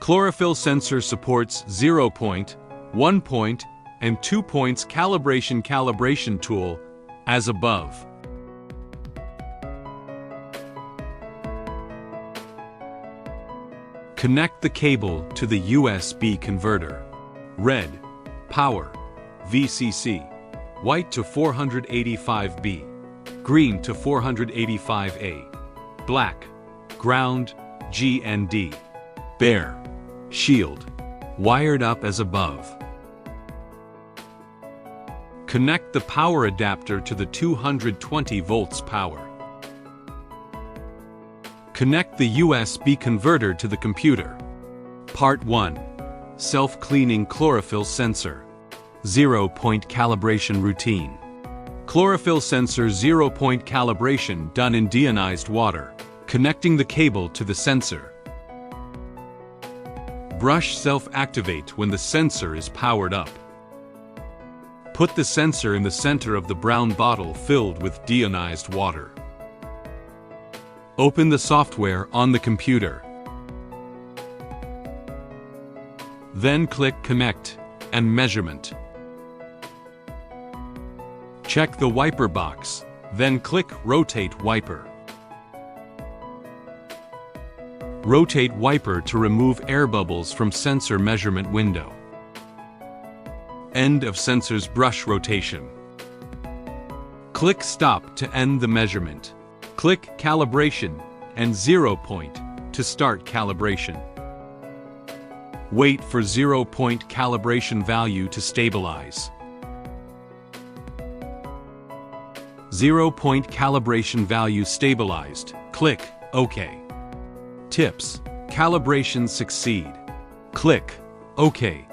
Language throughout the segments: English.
Chlorophyll sensor supports 0 point, 1 point, and 2 points calibration tool, as above. Connect the cable to the USB converter. Red, power, VCC. White to 485B. Green to 485A. Black, ground, GND. Bare, shield. Wired up as above. Connect the power adapter to the 220 volts power. Connect the USB converter to the computer. Part 1. Self-cleaning chlorophyll sensor. 0-point calibration routine. Chlorophyll sensor 0-point calibration done in deionized water. Connecting the cable to the sensor. Brush self-activate when the sensor is powered up. Put the sensor in the center of the brown bottle filled with deionized water. Open the software on the computer. Then click Connect and Measurement. Check the wiper box, then click Rotate Wiper. Rotate wiper to remove air bubbles from sensor measurement window. End of sensor's brush rotation. Click Stop to end the measurement. Click Calibration and 0 point to start calibration. Wait for 0-point calibration value to stabilize. 0-point calibration value stabilized. Click OK. Tips: calibration succeed. Click OK.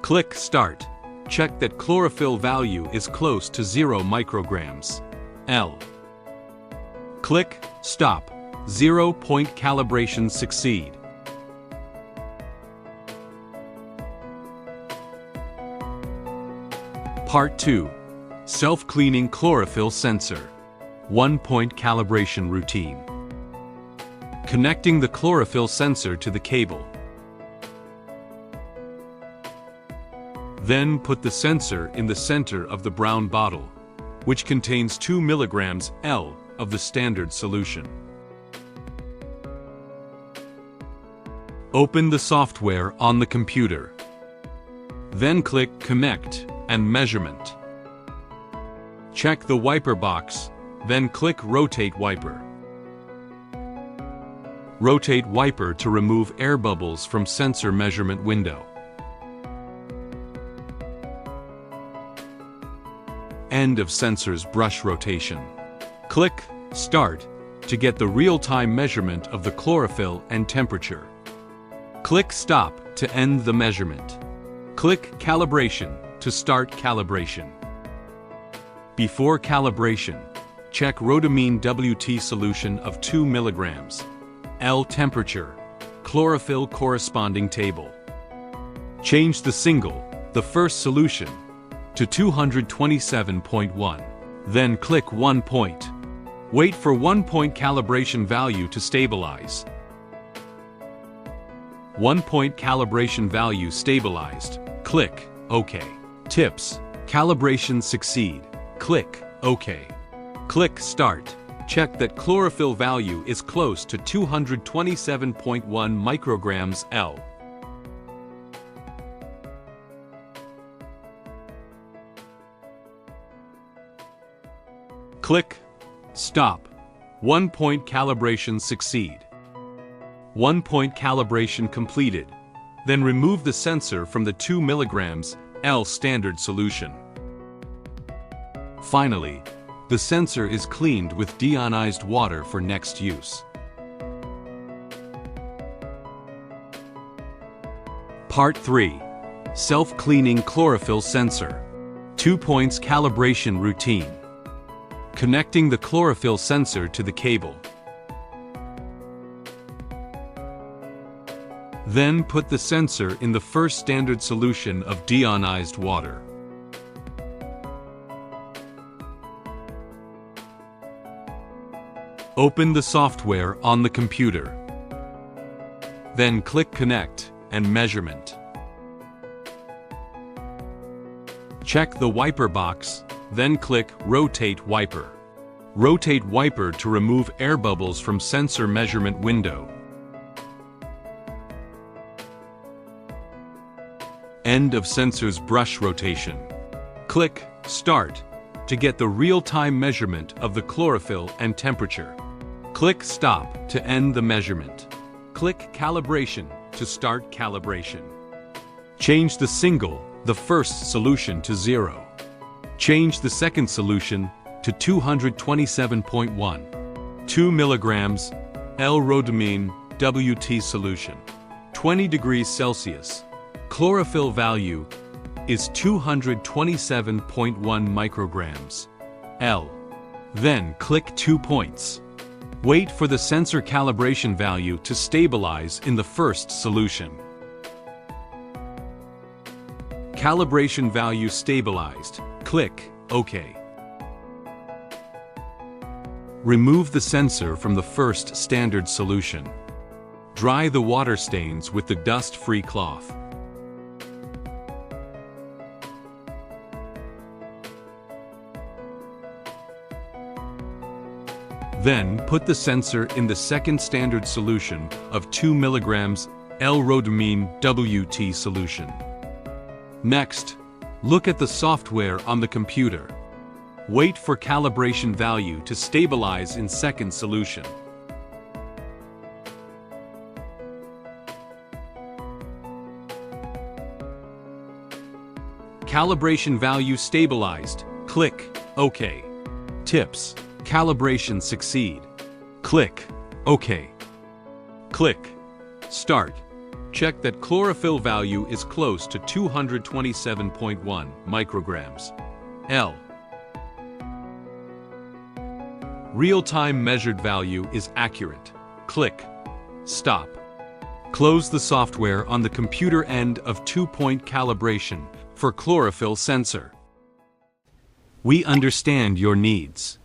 Click Start. Check that chlorophyll value is close to 0 micrograms. L. Click Stop. 0-point calibration succeed. Part 2. Self-cleaning chlorophyll sensor. 1-point calibration routine. Connecting the chlorophyll sensor to the cable. Then put the sensor in the center of the brown bottle, which contains 2 mg L of the standard solution. Open the software on the computer. Then click Connect and Measurement. Check the wiper box, then click Rotate Wiper. Rotate wiper to remove air bubbles from sensor measurement window. End of sensor's brush rotation. Click Start to get the real-time measurement of the chlorophyll and temperature. Click Stop to end the measurement. Click Calibration to start calibration. Before calibration, check rhodamine WT solution of 2 mg. L temperature, chlorophyll corresponding table. Change the first solution, to 227.1. Then click 1 point. Wait for 1-point calibration value to stabilize. 1-point calibration value stabilized. Click OK. Tips: calibration succeed. Click OK. Click Start. Check that chlorophyll value is close to 227.1 micrograms L. Click Stop. 1-point calibration succeed. 1-point calibration completed. Then remove the sensor from the 2 mg L standard solution. Finally, the sensor is cleaned with deionized water for next use. Part 3. Self-cleaning chlorophyll sensor. 2 points calibration routine. Connecting the chlorophyll sensor to the cable. Then put the sensor in the first standard solution of deionized water. Open the software on the computer. Then click Connect and Measurement. Check the wiper box, then click Rotate Wiper. Rotate wiper to remove air bubbles from sensor measurement window. End of sensor's brush rotation. Click Start to get the real-time measurement of the chlorophyll and temperature. Click Stop to end the measurement. Click Calibration to start calibration. Change the first solution to 0. Change the second solution to 227.1. 2 milligrams L-rhodamine WT solution. 20 degrees Celsius. Chlorophyll value is 227.1 micrograms L. Then click 2 points. Wait for the sensor calibration value to stabilize in the first solution. Calibration value stabilized. Click OK. Remove the sensor from the first standard solution. Dry the water stains with the dust-free cloth. Then put the sensor in the second standard solution of 2 milligrams L-rhodamine WT solution. Next, look at the software on the computer. Wait for calibration value to stabilize in second solution. Calibration value stabilized. Click OK. Tips: calibration succeed. Click OK. Click Start. Check that chlorophyll value is close to 227.1 micrograms L. Real-time measured value is accurate. Click Stop. Close the software on the computer end of 2-point calibration for chlorophyll sensor. We understand your needs.